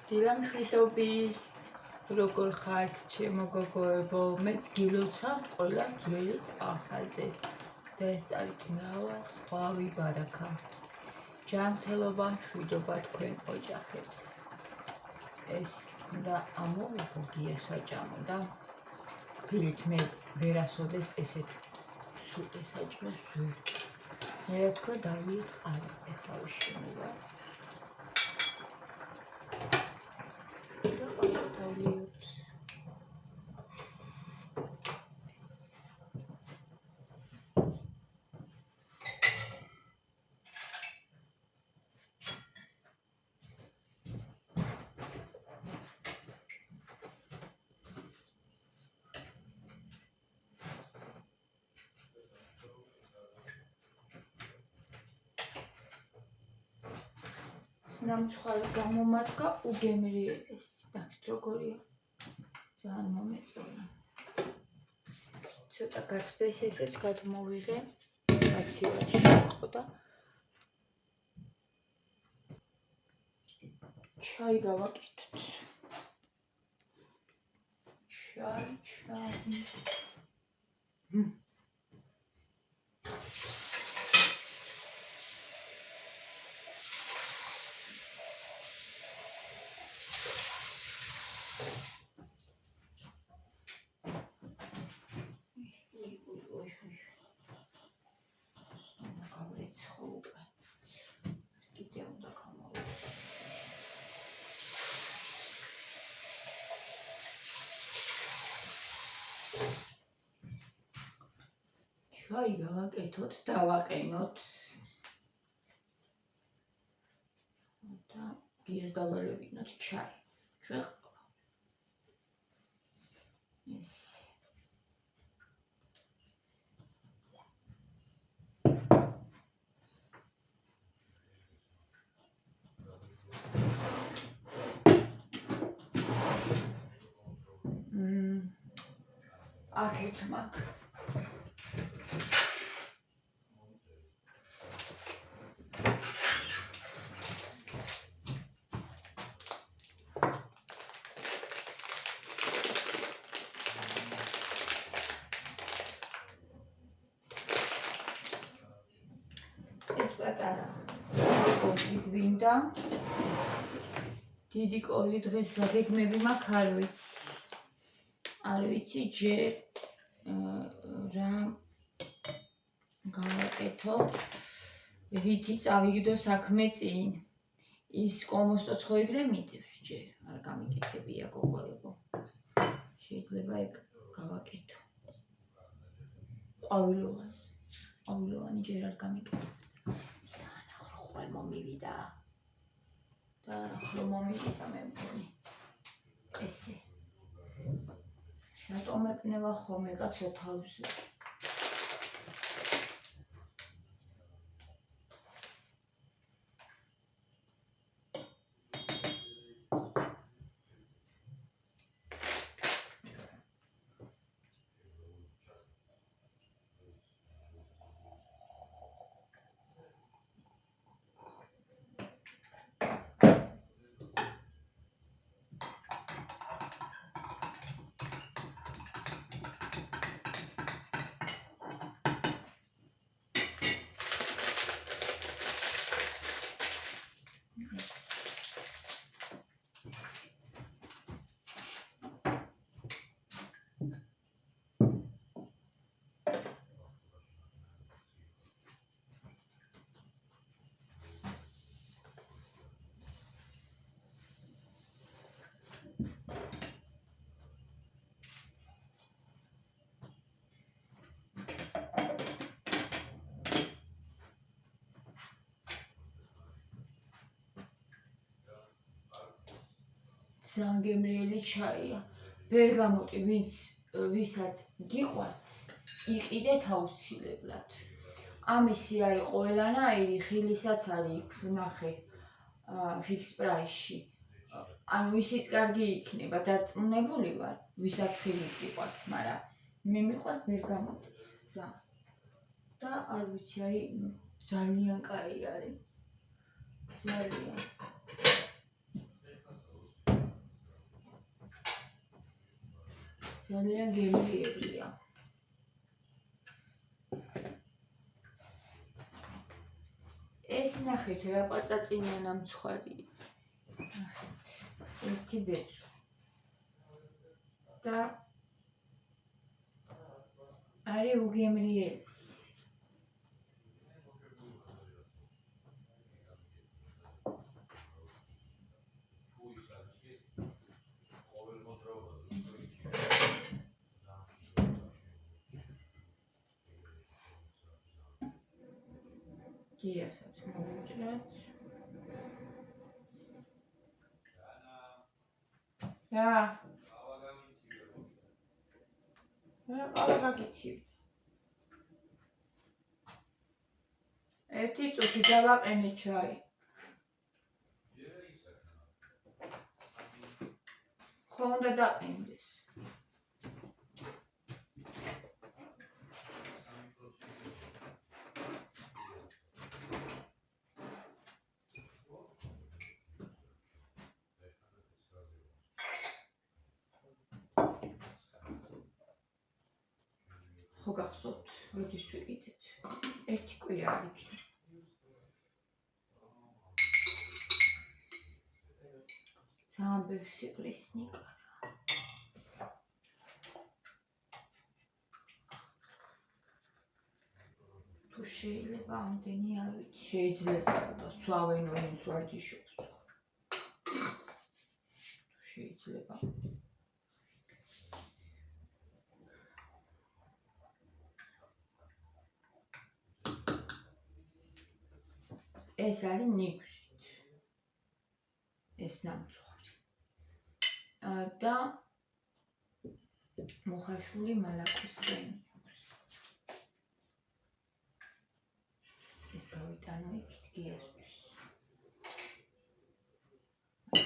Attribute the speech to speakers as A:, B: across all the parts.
A: დილამშვიდობის, როგორ ხართ ჩემო გოგოებო, მეც გილოცავთ ყველა ძველით ახალწელს და ეს წარით მრავალ სხვავი ბარაქა. ჯანმრთელობა, მშვიდობა თქვენ ოჯახებს. ეს უნდა ამოვიღო გიესვაჭამო და დილით მე ვერასოდეს ესეთ სულ ესაჭმეს ვერჭ. მე რა თქვა დავიოთ ყავა, ეხლა ვიშინდება. ნამცხვარი გამომადგა უგემრიელეს. ნახეთ როგორია. ძალიან მომეწონა. ცოტა გათბეს ესეც გადმოვიღე. აცივაში იყო და ჩაი გავაკეთოთ. ჩაი. ჩაი გავაკეთოთ და ვაყენოთ. და გიას დავალებინოთ ჩაი. შეხვდა. ეს აქეთ მაგ ეს პატარა კოზი გვინდა. დიდი კოზი დღეს გეგმები მაქვს არ ვიცი ჯერ რა გავაკეთო. რითი წავიგდო საქმე წინ. ის კომოსტოცხო იგრე მიდევს ჯერ. არ გამიკეთებია გოგოებო. შეიძლება ეგ გავაკეთო. ყვავილოვანი ჯერ არ გამიკეთო. ძალიან ახლო ხვალ მომივიდა. და ახლო მომივიდა მე მგონი. ესე. რატომ ეპნევა ხოლმე კაცო თავზე? ძალიან გემრიელი ჩაია. ბერგამოტი ვისაც გიყვართ, იყიდეთ აუცილებლად. ამისი არის ყველანაირი, ხილისაც არის იქ ნახე ფიქს პრაისში. ანუ ისიც კარგი იქნება, დაწუნებული ვარ, ვისაც ხილის გიყვართ, მაგრამ მე მიყვარს ბერგამოტის ძალიან. და არ ვიცი, აი ძალიან კაი არის. ძალიან ძალიან გემრიელია. ეს ნახეთ რა პაწაწინა ნამცხვარია. ნახეთ. ერთი ბეწვი. და არის უგემრიელიც. გიასაც მოვუჭრათ. რა? ყავა გაგიცივდა. ერთი წუთი დავაყენე ჩაი. ხო უნდა დაყენდეს. ხო გახსოვთ, როდის ვიყიდეთ? ერთი კვირა იქნა. ძალიან ბევრი სიყლის ნიკარა. თუ შეიძლება ამდენი არ ვიცი, შეიძლება და სვავენო იმს ვარჯიშობს. თუ შეიძლება. ეს არის ნიგვზით. ეს ნამცხვარი. და მოხარშული მალაკის გემი. ეს გავიტანო იქით გიასთვის.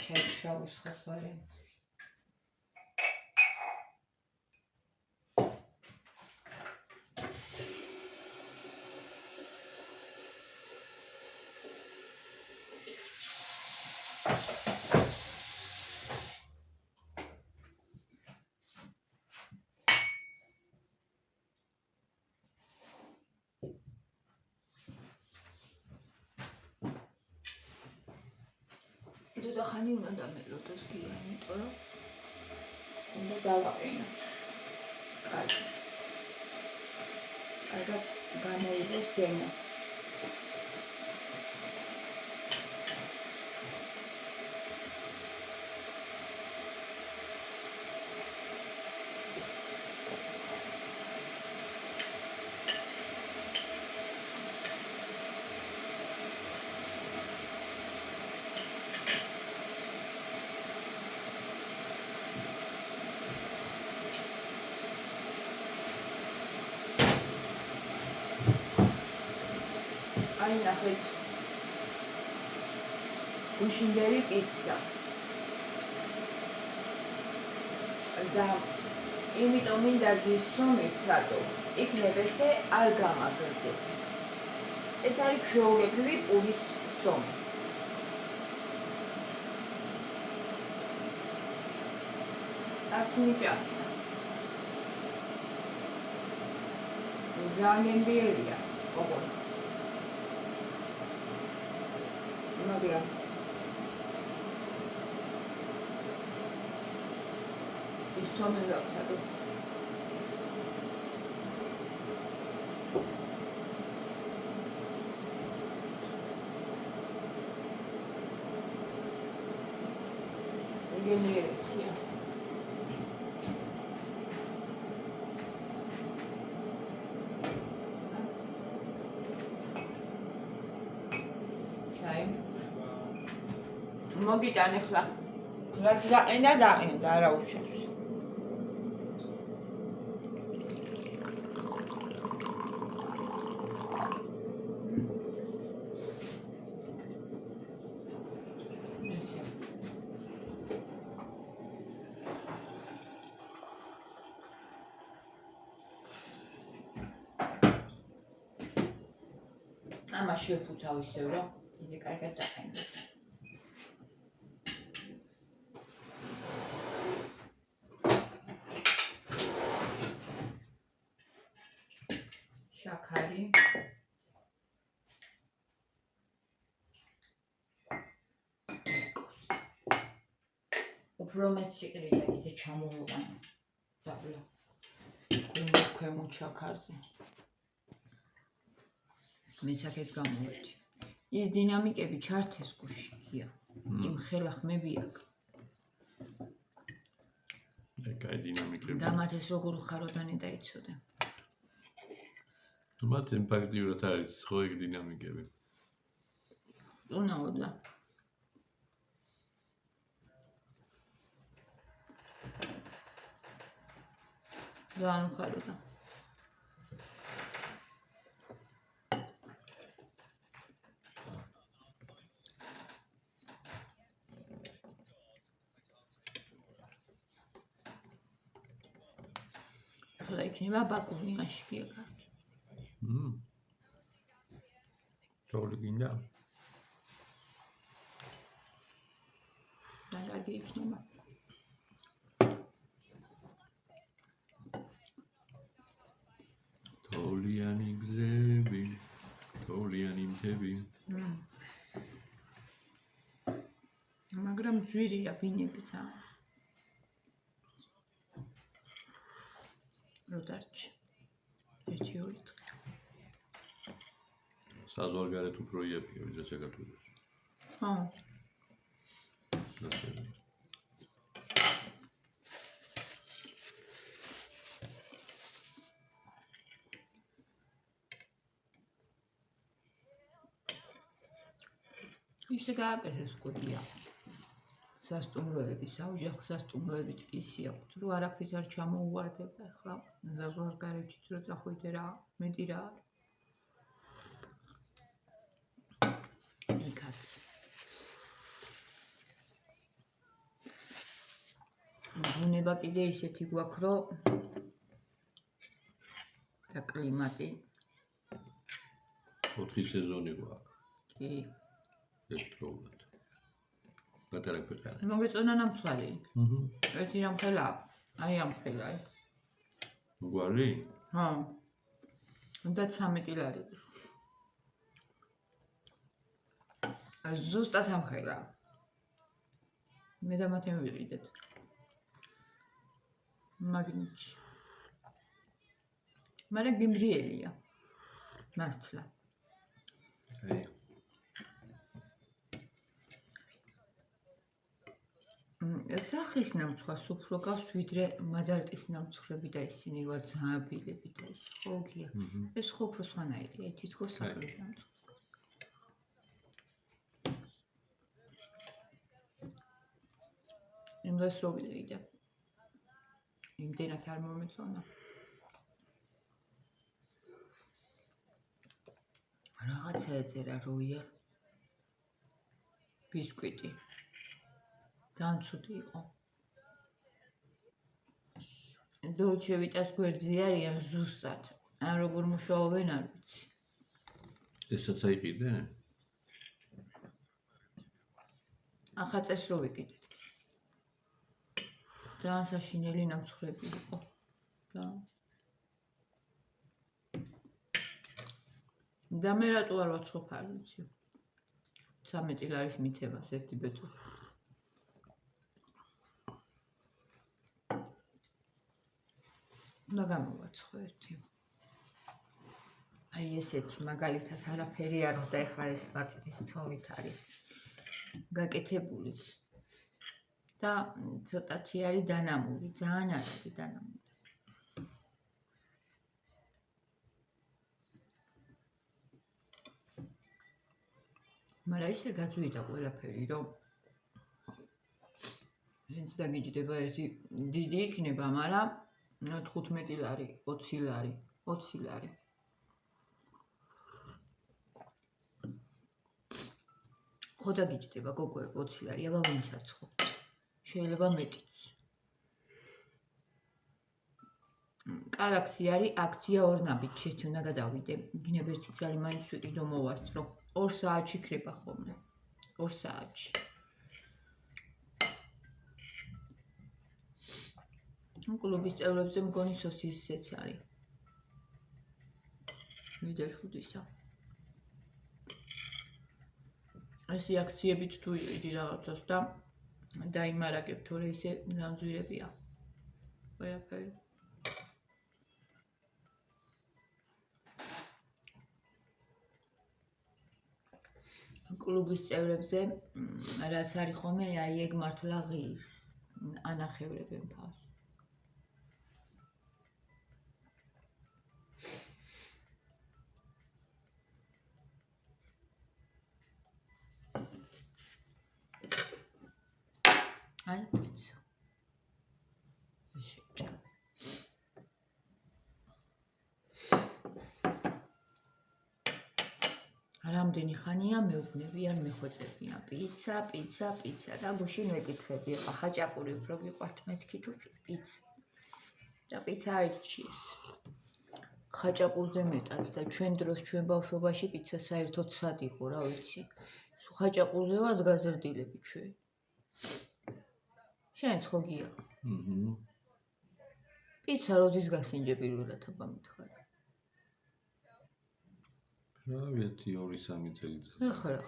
A: ჩაისავოს ხახვარე. და ხანი უნდა დამელოდოს გია, იმიტომ რომ უნდა დავაყენოთ. კარგი. კარგად გამოიდეს გემო. აი ნახეთ. გუშინდელი პიცა. და იმიტომ მინდა ძის ცომით სადო. იქნებ ესე არ გამაგრდეს. ეს არის ჩვეულებრივი პურის ცომი. არც მიჭამდა. ძალიან გემრიელია, ოღონდ. მაგრამ ის ცომი გავცადო. გემრიელია. მოგიტან ახლა. რაც დაყენდა, არა უშავს. ამას შევფუთავ ისევ, რომ ისე კარგად დაყენდეს. აქ არის უფრო მეც სიყრიდა კიდე ჩამოვუყან დაბლა ქვემოთ შაქარზე მე საკეთ გამოვედი ის დინამიკები ჩართეს გუშია იმ ხელა ხმები აქვს
B: კაი დინამიკები
A: და მათ ეს როგორ ხაროდანი დაიცოდე
B: მათ იმპაქტიურად არის ხო ეგ დინამიკები
A: უნაოდა ძალიან ხაროდა ახლა იქნება ბაკუნიაში კი კარგი
B: თოვლი გინდა
A: კარგი იქნება
B: თოვლიანი გზები თოვლიანი მთები
A: მაგრამ ძვირია ბინებიც რო დარჩა 1-2 დღე
B: საზღვარგარეთ უფრო იაფია ვიდრე საქართველოში
A: ხო ისე გააკეთეს კუდია სასტუმროები საოჯახო სასტუმროებიც ისე აქვთ რომ არაფრით არ ჩამოუვარდება ახლა საზღვარგარეთშიც რო წახვიდე რა მეტი რა იქაც ბუნება კიდე ისეთი გვაქვს რომ და კლიმატი
B: 4 სეზონი გვაქვს
A: კი
B: ერთდროულად პატარა ქვეყანა
A: მოგეწონა ნამცვარი ეს ამ ხელა აი ამ ხელა
B: გვარი
A: ხო და 13 ლარი ზუსტად ამ ხელა მე და მათე მივიყიდეთ მაგნიტში მაგრამ გიმრიელია მასწლა
B: აი
A: სახლის ნამცხვარს უფრო გავს ვიდრე მადარტის ნამცხრები და ისინი რა ძაბილები და ის ხო გია ეს ხო უფრო სხვანაირია თითქოს სახლის ნამცხვარი იმდენს რო ვიყიდე იმდენად არ მომეწონა რაღაცა ეწერა როია ბისკვიტი ძალიან ცუდი იყო დოლჩე ვიტას გვერდზე არიან ზუსტად ან როგორ მუშაობენ არ ვიცი
B: ესაც აიყიდე
A: ახაწეს რო ვიყიდეთ ძალიან საშინელი ნამცხრები იყო და მე რატო არ ვაცხობ არ ვიცი 13 ლარის მიცემას ერთი ბეწო და გამოვაცხო ერთი აი ესეთი მაგალითად არაფერი არ უნდა ეხლა ეს მარტის ცომით არის გაკეთებული და ცოტათი არის დანამული ძალიან არ არის დანამული მაგრამ ისე გაწვიდა ყველაფერი რომ ეს დაგიჯდება ერთი დიდი იქნება მაგრამ 15 ლარი 20 ლარი 20 ლარი ხო დაგიჯდება გოგოებ 20 ლარი აბა ვინ საცხობ შეიძლება მეტიც კარაქსი არის აქცია ორნაბით შეცი უნდა გადავიდე გინებ ერთი ძალი მაინც ვიყიდო მოვასწრო 2 საათში ქრება ხოლმე 2 საათში კლუბის წევრებზე მგონი სოსისიც არის 7-5-ისა. ეს აქციებით თუ იყიდი რაღაცას და დაიმარაგებ, თორე ისე განძვირებია. ყველაფერი. კლუბის წევრებზე რაც არის ხოლმე, აი ეგ მართლა ღირს. ანახევრებენ თავს. აი, პიცა. შეჭა. რამდენი ხანია მეუბნები არ მეხვეწებია. პიცა და გუშინ მეკითხები, ხა ხაჭაპური უფრო გიყვართ მეთქი თუ პიცა. და პიცა არის ჩიეს. ხაჭაპურზე მეტად და ჩვენ დროს ჩვენ ბავშვობაში პიცა საერთოდ სად იყო, რა ვიცი. ხაჭაპურზე ვართ გაზრდილები ჩვენ. შენც ხო გია? პიცა როდის გასინჯე პირველად აბა მითხარ?
B: რა ვიცი 2-3 წელიწად.
A: ახლა.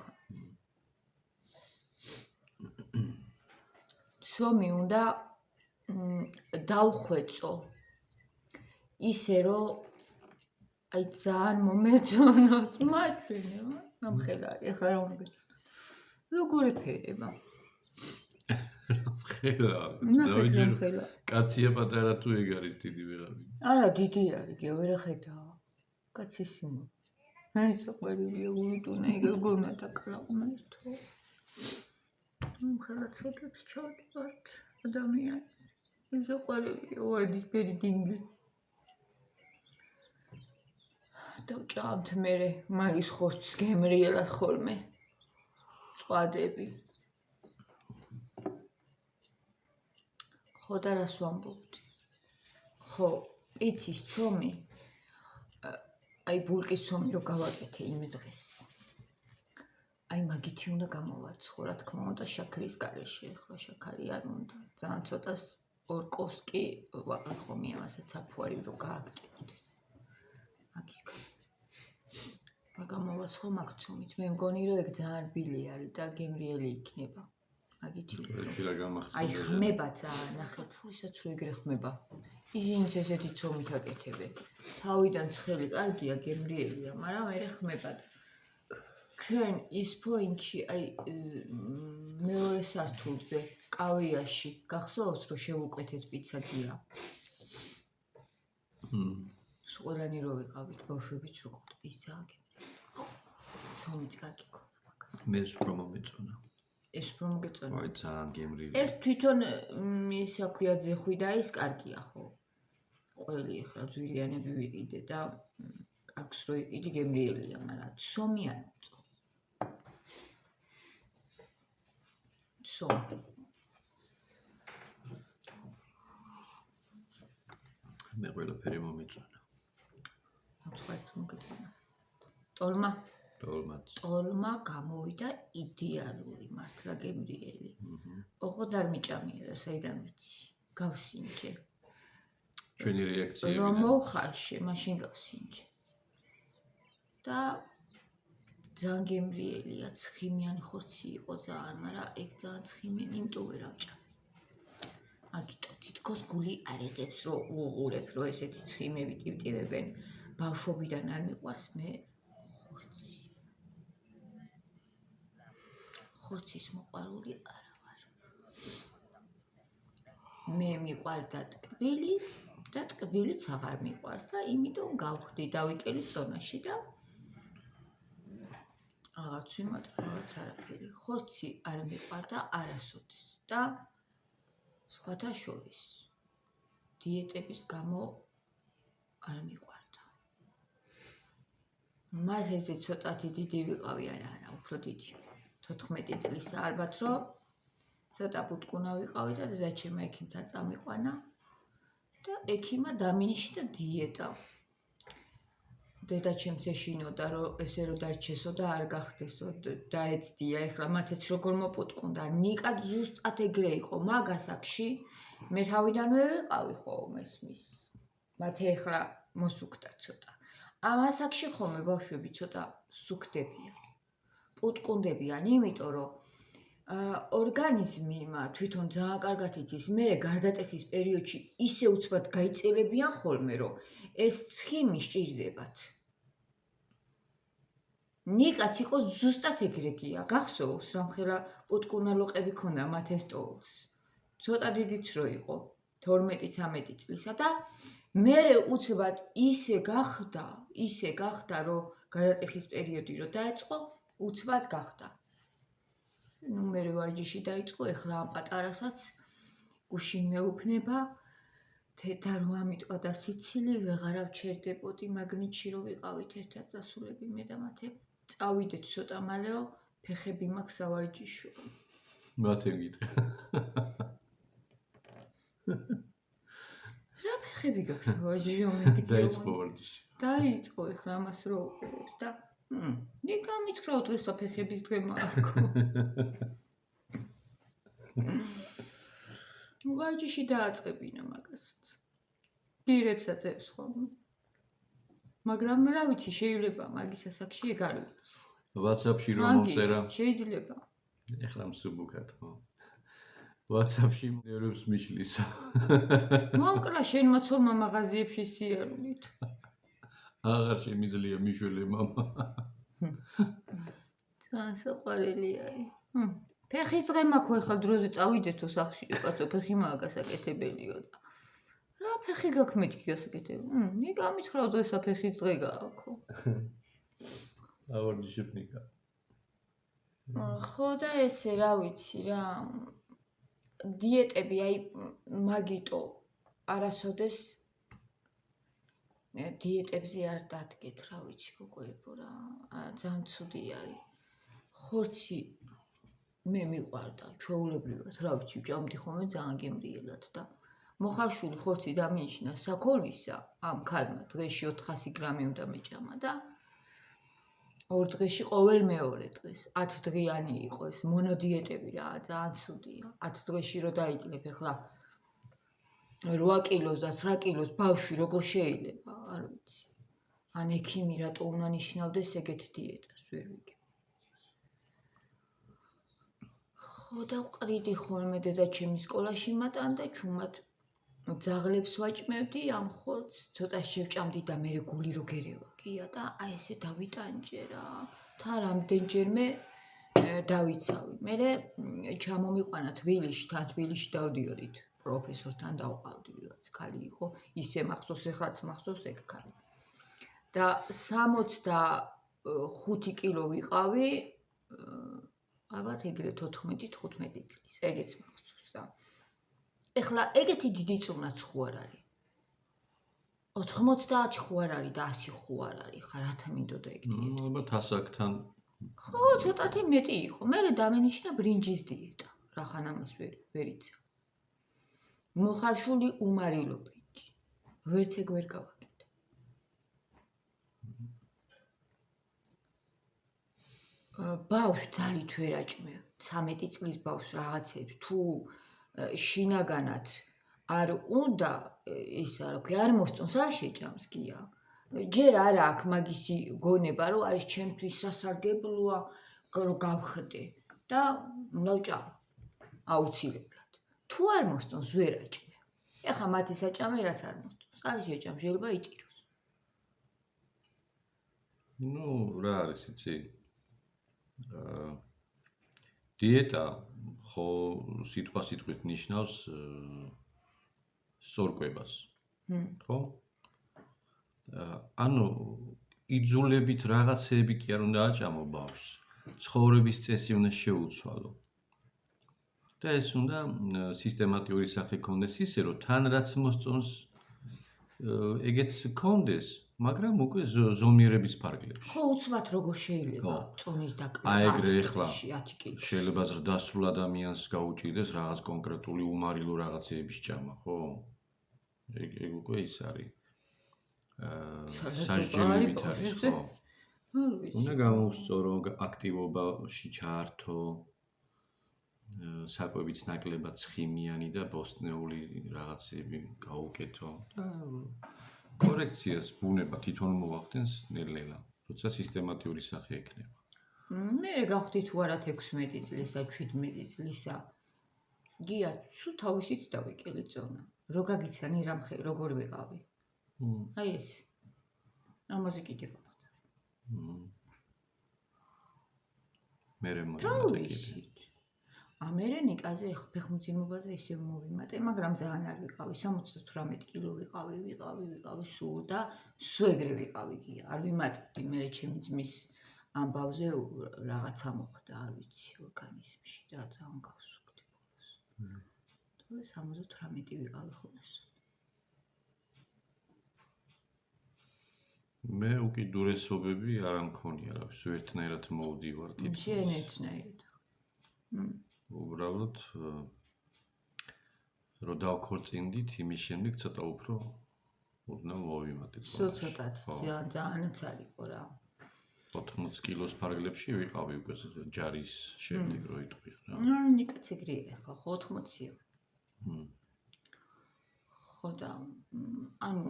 A: სომი უნდა დავხვეწო. ისე რომ აი ძალიან მომეწონოს მაჩვენე, ამხელარი, ახლა რა უნდა გეჩვენო? როგორი ფერება?
B: ხელა. კაცია პატარა თუ ეგ არის დიდი ვეღარი.
A: არა, დიდი არის, გეوير ხედავ. კაცი სიმო. აი საყვარელია უიტუნა, ეგ როგორ უნდა დაკრაყმა ერთო. ხელა ცოტაც ჩავდვართ ადამიანი. ეს საყვარელია ვარდისფერი დინგი. დავჭამთ მე მაგის ხორცს გემრიელად ხოლმე. წვადები. ხო და რას ვამბობდი? ხო, პიცის ცომი, აი ბულკის ცომი რო გავაკეთე იმ დღეს. აი მაგითი უნდა გამოვაცხო, რა თქმა უნდა, შაქრის გარეშე, ახლა შაქარი არ უნდა. ძალიან ცოტას ორკოვსკი ვაყრე ხომი ამასაც აფუარი რო გააქტიოდეს. მაგისგან. გამოვაცხო მაგ ცომით. მე მგონი რომ ეგ ძალიან რბილი არის და გემრიელი იქნება. აგითი
B: ვიცი რა გამახსენდა.
A: აი ხმება ძალიან, ნახეთ, ვისაც რო ეგრე ხმება. ისინიც ესეთი ცომით აკეთებენ. თავიდან ცხელი კარგია, გემრიელია, მაგრამ მერე ხმება. ჩვენ ის პოინტში, აი მეორე სართულზე, კავიაში, გახსოვს რომ შევუკვეთეთ პიცა გია? ყველანი რო ვიყავით, ბავშვებიც რო ყოფთ პიცა აგებთ. სომიც კარგი ქონა მაგას.
B: მე უფრო მომეწონა.
A: ეს უფრო მოგეწონა.
B: აი ძალიან გემრიელი.
A: ეს თვითონ ისა ქვია ძეხვი და ის კარგია ხო? ყველი ახლა ძვირიანები ვიყიდე და კარგს რო იყიდი გემრიელია, მაგრამ სომი არ მოწონს. სომი.
B: მე ყველაფერი მომეწონა.
A: ახლა მოგეწონა. ტოლმა ტოლმა გამოვიდა იდეალური, მართლა გემრიელი. ოღონდ არ მიჭამია და საიდან ვიცი. გავსინჯე.
B: ჩვენი რეაქცია
A: რომ მოხარშე, მაშინ გავსინჯე. და ძალიან გემრიელია, ცხიმიანი ხორცი იყო ძალიან, მაგრამ ეგ ძალიან ცხიმიანი, იმიტომ ვერ ავჭამ. აგიტო თითქოს გული არ ედებს, რომ უღურებ, რომ ესეთი ცხიმები ტივტივებენ. ბავშვობიდან არ მიყვარს მე ხორცის მოყვარული არა ვარ. მე მიყვარდა ტკბილი და ტკბილიც აღარ მიყვარს და იმიტომ გავხდი დავიკელი წონაში და აღარც ვიმატრო, რაღაც არაფერი. ხორცი არ მიყვარდა არასოდეს და სხვათა შორის დიეტების გამო არ მიყვარდა. მას ესე ცოტათი დიდი ვიყავი, არა, უფრო დიდი. 14 წლისა ალბათ რომ ცოტა პუტკუნა ვიყავი და დედაჩემმა ექიმთან წამიყვანა და ექიმა დამინიშნა დიეტა. დედაჩემს ეშინოდა რომ ესე რომ დარჩესო და არ გახდესო დაეცდია, ეხლა მათეც როგორ მოპუტკუნდა, ნიკად ზუსტად ეგრე იყო, მაგ ასაკში მე თავიდანვე ვიყავი ხო მესმის. მათე ეხლა მოსუქდა ცოტა. ამ ასაკში ხომე ბავშვები ცოტა სუქდებიან. პუტკუნდებიან, იმიტომ რომ ორგანიზმი თვითონ ძალიან კარგად იცის, მე გარდატეხის პერიოდში ისე უცბად გაიწელებიან ხოლმე, რომ ეს ცხიმი სჭირდებათ. ნიკაც იყო ზუსტად ეგრეგია, გახსოვს, რამხელა პუტკუნალოყები ქონდა მათ ეს ტოულს. ცოტა დიდიც რო იყო, 12-13 წლისა და მერე უცბად ისე გახდა, რომ გარდატეხის პერიოდი რო დაეწყო, უცბად გახდა. ნუ მერე ვარჯიში დაიწყო, ეხლა ამ პატარასაც გუშინ მეუფნება, თეთა რო ამიტყვა და სიცილი, ვეღარავ ჩერდებოდი, მაგნიტში რო ვიყავით ერთად დასულები მე და მათე. წავიდეთ ცოტა მალეო, ფეხები მაქვს ავარჯიშო.
B: მათე გიტყვი.
A: რა ფეხები გაქვს ავარჯიშო მეტი
B: დაიწყო ვარჯიში.
A: დაიწყო ეხლა ამას რო უყურებს და ნიკა მითხრა დღესა ფეხების დღე მაქვს. ვარჯიში დააწყებინა მაგასაც. გირებსაც ებს ხოლმე. მაგრამ რა ვიცი, შეიძლება მაგის ასაკში ეგ არ ვიცი.
B: WhatsApp-ში რომ მომწერა.
A: შეიძლება.
B: ეხლა მსუბუქად, ხო. WhatsApp-ში მიერებს მიშლის.
A: მოკლა შენმა ცოლმა მაღაზიებში სიარულით.
B: აღარ შემიძლია მიშველე მამა.
A: ძალიან საყვარელი არის. ფეხის დღე მაქვს ახლა დროზე წავიდეთო სახში, კაცო, ფეხი მაქვს გასაკეთებელიო და რა ფეხი გაქვს მეთქი გასაკეთებელი? ნიკა მითხრა დღესა ფეხის დღე გააქო.
B: ავარჯიშებ ნიკა.
A: ხო და ესე რა ვიცი რა. დიეტები აი მაგიტო არასოდეს დიეტებზე არ დადგეთ, რა ვიცი გოგოებო რა. ძალიან ცუდი არის. ხორცი მე მიყვარდა, ჩვეულებრივად, რა ვიცი, ვჭამდი ხოლმე ძალიან გემრიელად და მოხარშული ხორცი დამინიშნა საქოლვისა, ამ ქალმა დღეში 400 გრამი უნდა მეჭამა და 2 დღეში ყოველ მეორე დღეს 10 დღიანი იყო ეს მონოდიეტები რა, ძალიან ცუდია. 10 დღეში რო დაიკლებ ახლა 8 კილოს და 9 კილოს ბავშვი როგორ შეიძლება, არ ვიცი. ან ექიმი რატო უნდა ნიშნავდეს ეგეთ დიეტას, ვერ ვიგებ. ხო და ვყრიდი ხოლმე დედაჩემის სკოლაში მატან და ჩუმად ძაღლებს ვაჭმევდი ამ ხორცს, ცოტა შევჭამდი და მე გული რო გერევა გია და აი ესე დავიტანჯე რა. თან რამდენჯერმე დავიცავი. მე ჩამომიყვანა თბილისში, თან თბილისში დავდიოდით. პროფესორთან დავყავდი, ვიღაც ქალი იყო, ისე მახსოვს, ეხლაც მახსოვს ეგ ქალი. და 65 კილო ვიყავი, ალბათ ეგრე 14-15 წლის, ეგეც მახსოვს და ეხლა ეგეთი დიდი წუნაც ხო არ არის. 90 ხო არ არის და 100 ხო არ არის, ხა რათა მინდოდა ეგ დიეტა.
B: ალბათ ასაკთან.
A: ხო, ცოტათი მეტი იყო. მე დამენიშნა ბრინჯის დიეტა. რახან ამას ვერ იცი. მოხარშული უმარილო ბრინჯი. ვერც ეგ ვერ გავაკეთე. ბავშვს ძალით ვერ აჭმევ. 13 წლის ბავშვს რაღაცებს თუ შინაგანად არ უნდა ისა რა ქვია, არ მოსწონს, არ შეჭამს გია. ჯერ არა აქვს მაგისი გონება, რომ აი ეს ჩემთვის სასარგებლოა, რომ გავხდე და უნდა ვჭამო. აუცილებლად. თუ არ მოსწონს, ვერ აჭმევ. ეხლა მათი საჭამე რაც არ მოსწონს, არ შეჭამ, შეიძლება იტიროს.
B: ნუ რა არის იცი? დიეტა ხო სიტყვით ნიშნავს სწორკვებას. ხო? ანუ იძულებით რაღაცეები კი არ უნდა აჭამო ბავშვს. ცხოვრების წესი უნდა შეუცვალო. და ეს უნდა სისტემატიური სახე ქონდეს ისე, რომ თან რაც მოსწონს ეგეც ქონდეს, მაგრამ უკვე ზომიერების ფარგლებში.
A: ხო, უცბად როგორ შეიძლება წონის დაკლა.
B: აი ეგრე ეხლა შეიძლება ზრდასრულ ადამიანს გაუჭირდეს რაღაც კონკრეტული უმარილო რაღაცეების ჭამა, ხო? ეგ უკვე ის არის. სასჯელებით არის, ხო? უნდა გამოუსწორო, აქტივობაში ჩაართო, საკვებიც ნაკლებად ცხიმიანი და ბოსტნეული რაღაცები გაუკეთო და კორექციას ბუნება თვითონ მოახდენს ნელ-ნელა, როცა სისტემატიური სახე ექნება.
A: მე გავხდით თუ არა 16 წლისა, 17 წლისა. გია, სულ თავისით დავიკელი ზონა. რო გაგიცანი რამხე, როგორ ვიყავი. აი ეს. ამაზე კიდე გავხდარ.
B: მერე მოიმატე კიდე.
A: თავისით. ამერე ნიკაზე ფეხმძიმობაზე ისე მოვიმატე, მაგრამ ძალიან არ ვიყავი, 78 კილო ვიყავი სულ და სულ ეგრე ვიყავი გია. არ ვიმატებდი, მე ჩემი ძმის ამბავზე რაღაცა მოხდა, არ ვიცი, ორგანიზმში და ძალიან გავსუქდი. და 78 ვიყავი ხოლმე.
B: მე უკიდურესობები არ მქონია, რა ვიცი, ერთნაირად მოვდივარ თითქოს.
A: შენ ერთნაირად.
B: უბრალოდ რო დავქორწინდით, იმის შემდეგ ცოტა უფრო ოდნავ მოვიმატე
A: სულ ცოტათ, ძალიანაც არ იყო რა.
B: 80 კილოს ფარგლებში ვიყავი უკვე ჯარის შემდეგ რო იტყვია რა.
A: ნიკაც ეგრეა ხო 80-ია. ხო და ანუ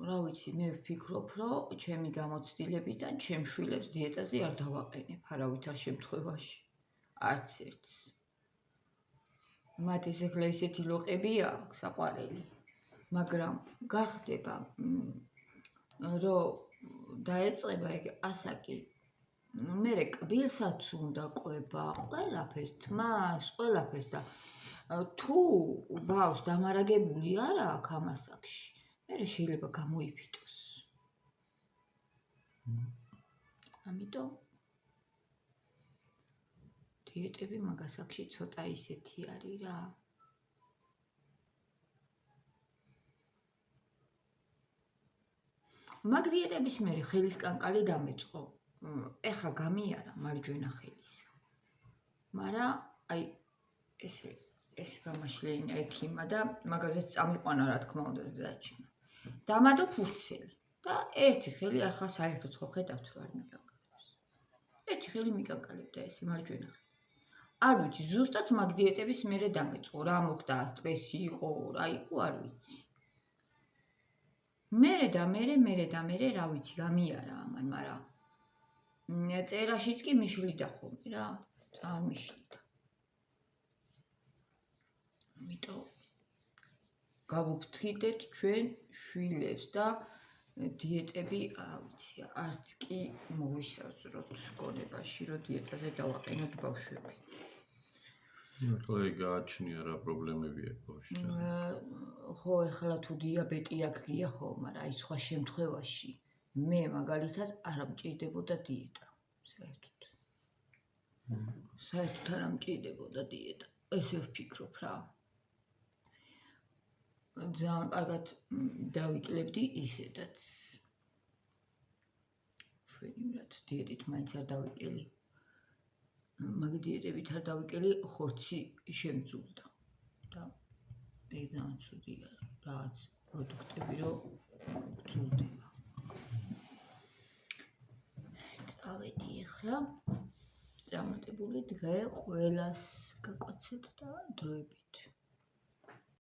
A: რა ვიცი, მე ვფიქრობ, რომ ჩემი გამოცდილებიდან ჩემ შვილებს დიეტაზე არ დავაყენებ არავითარ შემთხვევაში. არც ერთს. მათ ეს ახლა ისეთი ლოყებია საყვარელი, მაგრამ გახდება რომ დაეწყება ეგ ასაკი. მერე კბილსაც უნდა ყვება, ყველაფერს თმას, ყველაფერს და თუ ბავშვს დამარაგებული არ აქვს ამ ასაკში, მერე შეიძლება გამოიფიტოს. ამიტომ დიეტები მაგას აქში ცოტა ისეთი არის რა. მაგ დიეტების მერე ხელის კანკალი დამეწყო. ეხა გამიარა მარჯვენა ხელის. მაგრამ აი ეს გამაშლეინა ექიმა და მაგაზეც წამიყვანა რა თქმა უნდა დედაჩიმა. დამადო ფურცელი და ერთი ხელი ახლა საერთოდ ხო ხედავთ რა არ მიკანკალებს. ერთი ხელი მიკანკალებდა ესე მარჯვენა ხელი. არ ვიცი, ზუსტად მაგ დიეტების მერე დამეწყო, რა მოხდა, სტრესი იყო, რა იყო, არ ვიცი. მერე და მერე, რა ვიცი, გამიარა ამან, მაგრამ წერაშიც კი მიშლიდა ხოლმე რა, ძალიან მიშლიდა. ამიტომ გავუფრთხილდეთ ჩვენ შვილებს და დიეტები, ვიცი, არც კი მოვისაზროთ გონებაში, რომ დიეტაზე დავაყენოთ ბავშვები.
B: ახლა გააჩნია რა პრობლემები აქვს ბავშვთან.
A: ხო, ახლა თუ დიაბეტი აქვს გია ხო, მაგრამ აი სხვა შემთხვევაში მე მაგალითად არ მჭირდებოდა დიეტა, საერთოდ. საერთოდ არ მჭირდებოდა დიეტა. ესე ვფიქრობ რა. ძალიან კარგად დავიკლებდი ისედაც. შვენივრად დიეტით მაინც არ დავიკელი. მაგ დიეტებით არ დავიკელი, ხორცი შემძულდა. და ეგ ძალიან ცუდია, რაღაც პროდუქტები რო გძულდება. წავედი ახლა. წარმატებული დღე ყველას გაკვაცეთ და დროებით.